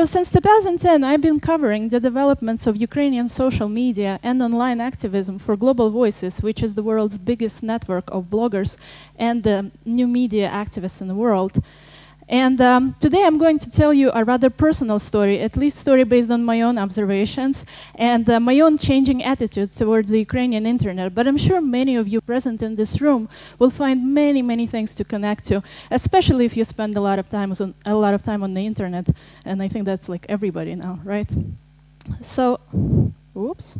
since 2010, I've been covering the developments of Ukrainian social media and online activism for Global Voices, which is the world's biggest network of bloggers and new media activists in the world. And today I'm going to tell you a rather personal story, at least story based on my own observations and my own changing attitude towards the Ukrainian internet. But I'm sure many of you present in this room will find many, many things to connect to, especially if you spend a lot of time on the internet. And I think that's like everybody now, right? So, oops.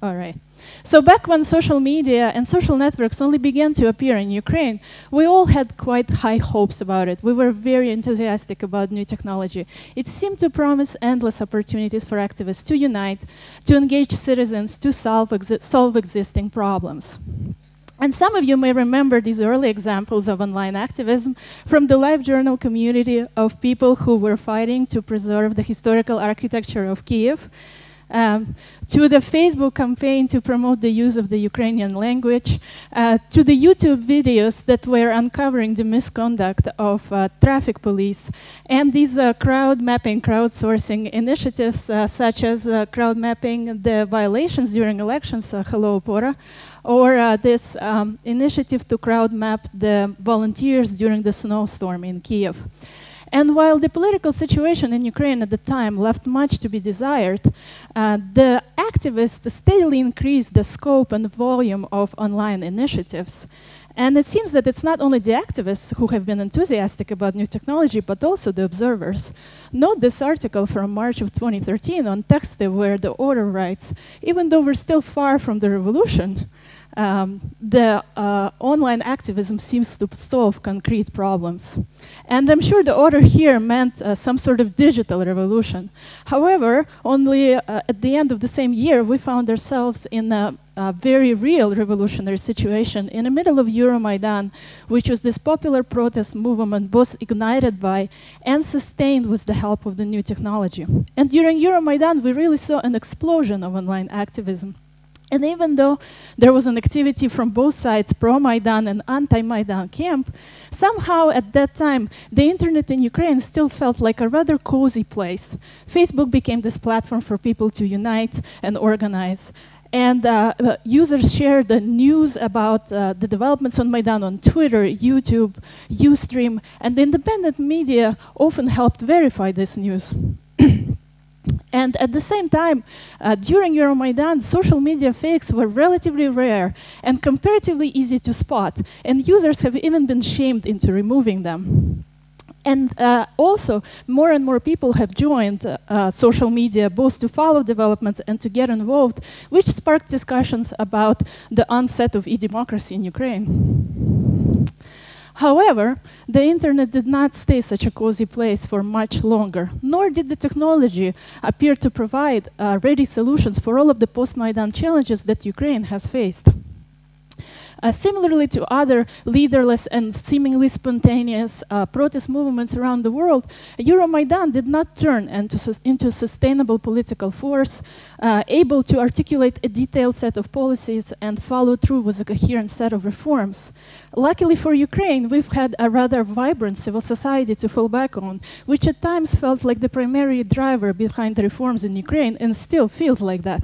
All right. So back when social media and social networks only began to appear in Ukraine, we all had quite high hopes about it. We were very enthusiastic about new technology. It seemed to promise endless opportunities for activists to unite, to engage citizens, to solve existing problems. And some of you may remember these early examples of online activism from the LiveJournal community of people who were fighting to preserve the historical architecture of Kiev, to the Facebook campaign to promote the use of the Ukrainian language, to the YouTube videos that were uncovering the misconduct of traffic police, and these crowd mapping, crowdsourcing initiatives, such as crowd mapping the violations during elections, hello ОПОРА, or this initiative to crowd map the volunteers during the snowstorm in Kiev. And while the political situation in Ukraine at the time left much to be desired, the activists steadily increased the scope and volume of online initiatives. And it seems that it's not only the activists who have been enthusiastic about new technology, but also the observers. Note this article from March of 2013 on Texte, where the author writes, even though we're still far from the revolution, the online activism seems to solve concrete problems. And I'm sure the author here meant some sort of digital revolution. However, only at the end of the same year, we found ourselves in a very real revolutionary situation in the middle of Euromaidan, which was this popular protest movement both ignited by and sustained with the help of the new technology. And during Euromaidan, we really saw an explosion of online activism. And even though there was an activity from both sides, pro-Maidan and anti-Maidan camp, somehow at that time, the internet in Ukraine still felt like a rather cozy place. Facebook became this platform for people to unite and organize. And users shared the news about the developments on Maidan on Twitter, YouTube, Ustream, and the independent media often helped verify this news. And at the same time, during Euromaidan, social media fakes were relatively rare and comparatively easy to spot, and users have even been shamed into removing them. And also, more and more people have joined social media, both to follow developments and to get involved, which sparked discussions about the onset of e-democracy in Ukraine. However, the internet did not stay such a cozy place for much longer, nor did the technology appear to provide ready solutions for all of the post-Maidan challenges that Ukraine has faced. Similarly to other leaderless and seemingly spontaneous protest movements around the world, Euromaidan did not turn into a sustainable political force, able to articulate a detailed set of policies and follow through with a coherent set of reforms. Luckily for Ukraine, we've had a rather vibrant civil society to fall back on, which at times felt like the primary driver behind the reforms in Ukraine and still feels like that.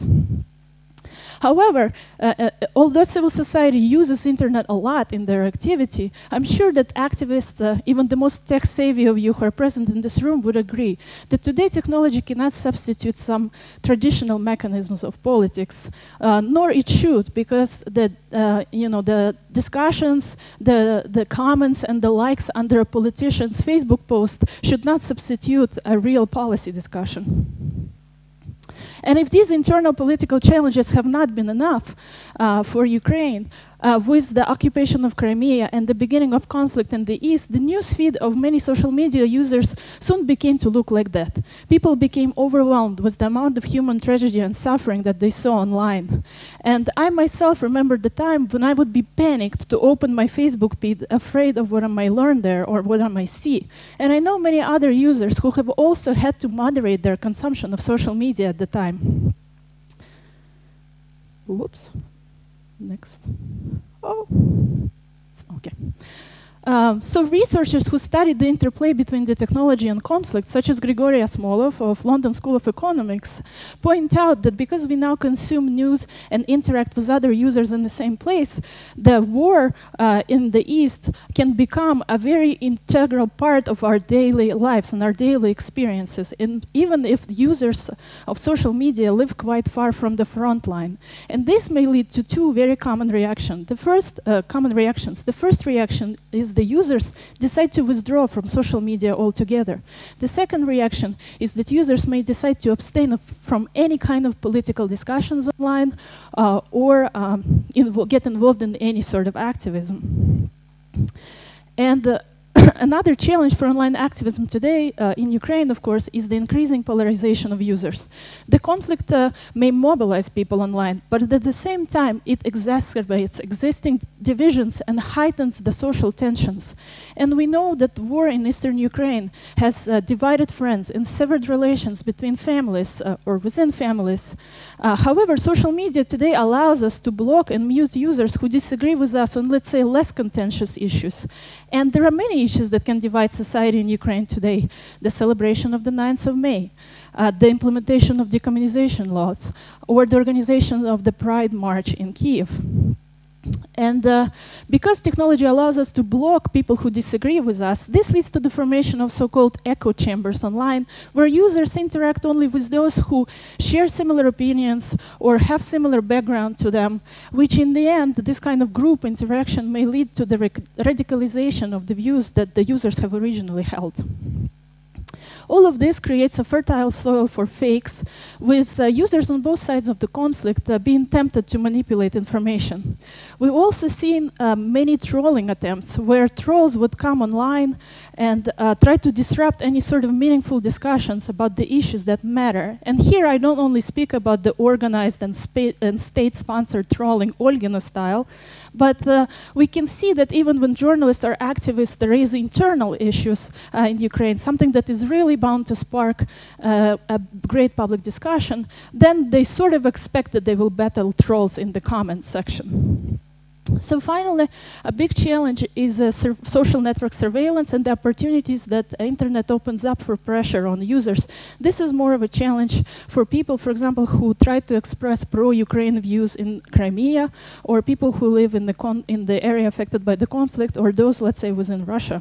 However, although civil society uses internet a lot in their activity, I'm sure that activists, even the most tech-savvy of you who are present in this room, would agree that today technology cannot substitute some traditional mechanisms of politics, nor it should, because the discussions, the comments, and the likes under a politician's Facebook post should not substitute a real policy discussion. And if these internal political challenges have not been enough for Ukraine, with the occupation of Crimea and the beginning of conflict in the East, the newsfeed of many social media users soon began to look like that. People became overwhelmed with the amount of human tragedy and suffering that they saw online. And I myself remember the time when I would be panicked to open my Facebook feed, afraid of what I might learn there or what I might see. And I know many other users who have also had to moderate their consumption of social media at the time. Whoops. Next. Oh, okay. So researchers who studied the interplay between the technology and conflict, such as Grigory Asmolov of London School of Economics, point out that because we now consume news and interact with other users in the same place, the war in the East can become a very integral part of our daily lives and our daily experiences, and even if users of social media live quite far from the front line. And this may lead to two very common reactions. The first reaction is the users decide to withdraw from social media altogether. The second reaction is that users may decide to abstain from any kind of political discussions online or get involved in any sort of activism. And another challenge for online activism today in Ukraine, of course, is the increasing polarization of users. The conflict may mobilize people online, but at the same time, it exacerbates existing divisions and heightens the social tensions. And we know that war in eastern Ukraine has divided friends and severed relations between families or within families. However, social media today allows us to block and mute users who disagree with us on, let's say, less contentious issues. And there are many issues that can divide society in Ukraine today. The celebration of the 9th of May, the implementation of decommunization laws, or the organization of the Pride March in Kyiv. And because technology allows us to block people who disagree with us, this leads to the formation of so-called echo chambers online, where users interact only with those who share similar opinions or have similar background to them, which in the end, this kind of group interaction may lead to the radicalization of the views that the users have originally held. All of this creates a fertile soil for fakes, with users on both sides of the conflict being tempted to manipulate information. We've also seen many trolling attempts, where trolls would come online and try to disrupt any sort of meaningful discussions about the issues that matter. And here I don't only speak about the organized and state-sponsored trolling Olgina style, but we can see that even when journalists or activists raise internal issues in Ukraine, something that is really bound to spark a great public discussion, then they sort of expect that they will battle trolls in the comments section. So finally, a big challenge is social network surveillance and the opportunities that the internet opens up for pressure on users. This is more of a challenge for people, for example, who try to express pro-Ukraine views in Crimea, or people who live in the area affected by the conflict, or those, let's say, within Russia.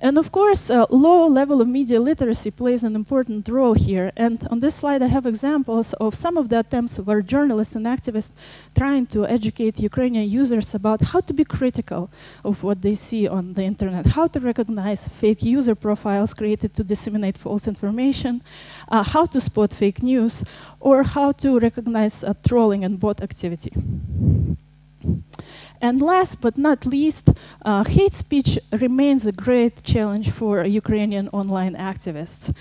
And of course, low level of media literacy plays an important role here. And on this slide, I have examples of some of the attempts of our journalists and activists trying to educate Ukrainian users about how to be critical of what they see on the internet, how to recognize fake user profiles created to disseminate false information, how to spot fake news, or how to recognize trolling and bot activity. And last but not least, hate speech remains a great challenge for Ukrainian online activists.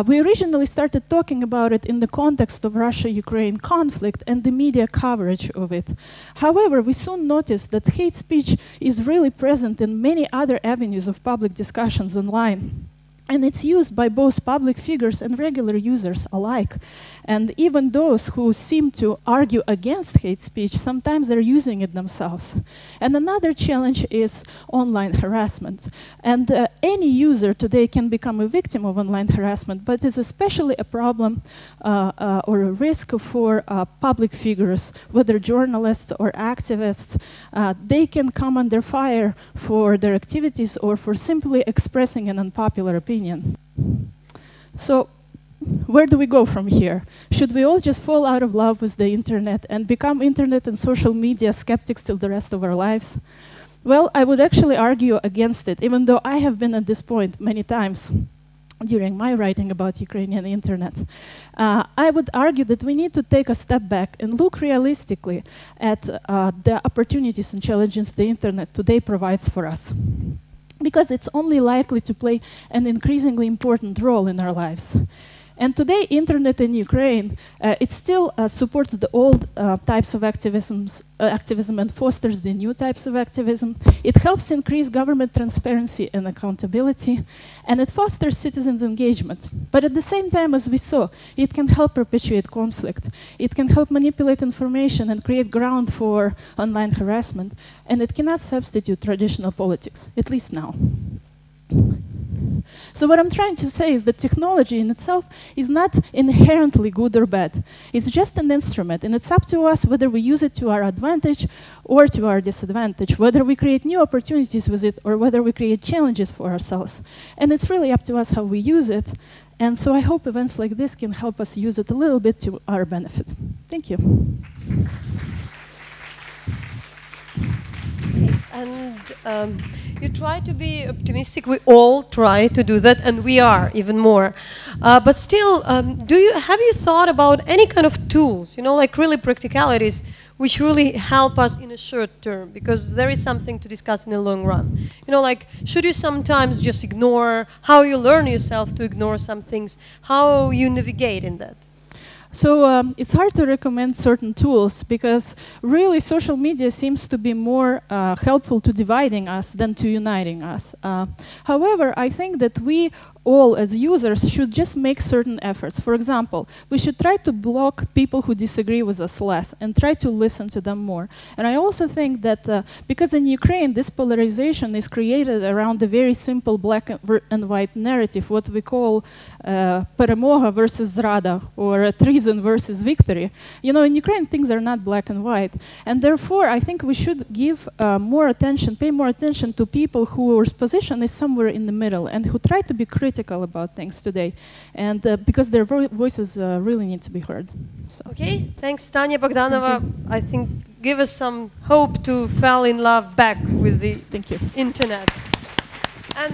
We originally started talking about it in the context of Russia-Ukraine conflict and the media coverage of it. However, we soon noticed that hate speech is really present in many other avenues of public discussions online. And it's used by both public figures and regular users alike. And even those who seem to argue against hate speech, sometimes they're using it themselves. And another challenge is online harassment. And any user today can become a victim of online harassment, but it's especially a problem or a risk for public figures, whether journalists or activists. They can come under fire for their activities or for simply expressing an unpopular opinion. So, where do we go from here? Should we all just fall out of love with the internet and become internet and social media skeptics till the rest of our lives? Well, I would actually argue against it, even though I have been at this point many times during my writing about Ukrainian internet. I would argue that we need to take a step back and look realistically at the opportunities and challenges the internet today provides for us, because it's only likely to play an increasingly important role in our lives. And today, internet in Ukraine, it still supports the old types of activism and fosters the new types of activism. It helps increase government transparency and accountability, and it fosters citizens' engagement. But at the same time, as we saw, it can help perpetuate conflict. It can help manipulate information and create ground for online harassment, and it cannot substitute traditional politics, at least now. So what I'm trying to say is that technology in itself is not inherently good or bad. It's just an instrument, and it's up to us whether we use it to our advantage or to our disadvantage, whether we create new opportunities with it or whether we create challenges for ourselves. And it's really up to us how we use it. And so I hope events like this can help us use it a little bit to our benefit. Thank you. And you try to be optimistic. We all try to do that, and we are even more. But still, have you thought about any kind of tools, you know, like really practicalities, which really help us in a short term? Because there is something to discuss in the long run. You know, like, should you sometimes just ignore how you learn yourself to ignore some things, how you navigate in that? So it's hard to recommend certain tools because really social media seems to be more helpful to dividing us than to uniting us. However, I think that we all as users should just make certain efforts. For example, we should try to block people who disagree with us less and try to listen to them more. And I also think that because in Ukraine this polarization is created around a very simple black and white narrative, what we call перемога versus zrada, or treason versus victory. You know, in Ukraine things are not black and white. And therefore I think we should give more attention, pay more attention to people whose position is somewhere in the middle and who try to be critical about things today, and because their voices really need to be heard. So. Okay, thanks, Tanya Bohdanova. I think give us some hope to fall in love back with the internet. And